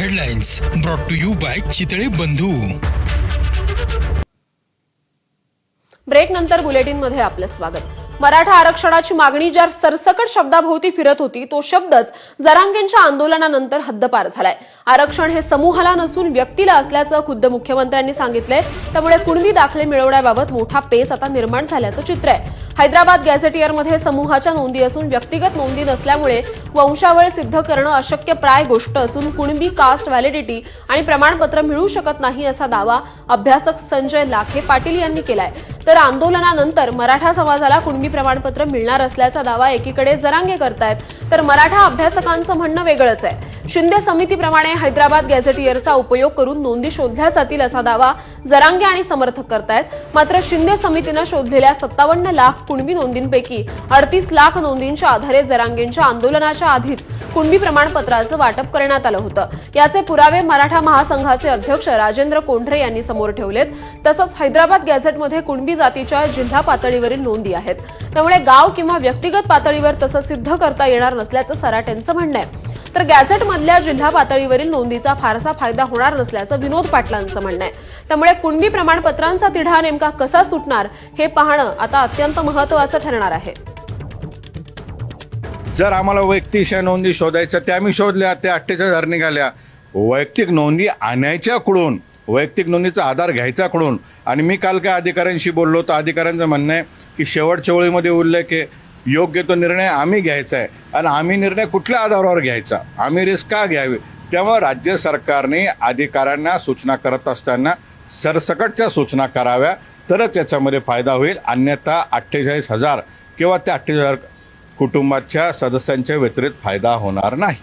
Headlines brought to you by Chitale Bandhu. Break नंतर bulletin मध्ये आपलं स्वागत. मराठा आरक्षणाची मागणी ज्या सरसकट शब्दाभोवती फिरत होती तो शब्दच जरांगेंच्या आंदोलनानंतर हद्दपार झालाय. आरक्षण हे समूहाला नसून व्यक्तीला असल्याचं खुद्द मुख्यमंत्र्यांनी सांगितलंय. त्यामुळे कुणबी दाखले मिळवण्याबाबत मोठा पेच आता निर्माण झाल्याचं चित्र आहे. हैदराबाद गॅझेटियरमध्ये समूहाच्या नोंदी असून व्यक्तिगत नोंदी नसल्यामुळे वंशावळ सिद्ध करणं अशक्यप्राय गोष्ट असून कुणबी कास्ट व्हॅलिडिटी आणि प्रमाणपत्र मिळू शकत नाही असा दावा अभ्यासक संजय लाखे पाटील यांनी केलाय. तर आंदोलनानंतर मराठा समाजाला कुणबी प्रमाणपत्र मिळणार असल्याचा दावा एकीकडे जरांगे करतायत तर मराठा अभ्यासकांचं म्हणणं वेगळंच आहे. शिंदे समितीप्रमाणे हैदराबाद गॅझेटियरचा उपयोग करून नोंदी शोधल्या जातील असा दावा जरांगे आणि समर्थक करतायत. मात्र शिंदे समितीनं शोधलेल्या 57 लाख कुणबी नोंदींपैकी 38 लाख नोंदींच्या आधारे जरांगेंच्या आंदोलनाच्या आधीच कुणबी प्रमाणपत्राचं वाटप करण्यात आलं होतं. याचे पुरावे मराठा महासंघाचे अध्यक्ष राजेंद्र कोंढरे यांनी समोर ठेवलेत. तसंच हैदराबाद गॅझेटमध्ये कुणबी जातीच्या जिल्हा पातळीवरील नोंदी आहेत. त्यामुळे गाव किंवा व्यक्तिगत पातळीवर तसं सिद्ध करता येणार नसल्याचं सराटेंचं म्हणणं आहे. तर गॅझेटमधल्या जिल्हा पातळीवरील नोंदीचा फारसा फायदा होणार नसल्याचं विनोद पाटलांचं म्हणणं आहे. त्यामुळे कुणबी प्रमाणपत्रांचा तिढा नेमका कसा सुटणार हे पाहणं आता अत्यंत महत्त्वाचं ठरणार आहे. जर आम्हाला वैयक्तिक नोंदी शोधायच्या त्या आम्ही शोधल्या, त्या 48,000 निघाल्या. वैयक्तिक नोंदी आणायच्या कुठून, वैयक्तिक नोंदीचा आधार घ्यायचा कुठून? आणि मी काल काय अधिकाऱ्यांशी बोललो तर अधिकाऱ्यांचं म्हणणं आहे की शेवटच्या वेळीमध्ये उल्लेख आहे योग्य तो निर्णय आम्ही घ्यायचा आहे. आणि आम्ही निर्णय कुठल्या आधारावर घ्यायचा, आम्ही रिस्क का घ्यावी? त्यामुळे राज्य सरकारने अधिकाऱ्यांना सूचना करत असताना सरसकटच्या सूचना कराव्या तरच याच्यामध्ये फायदा होईल. अन्यथा 48,000 किंवा त्या 48,000 कुटुंबाच्या सदस्यांच्या व्यतिरिक्त फायदा होणार नाही.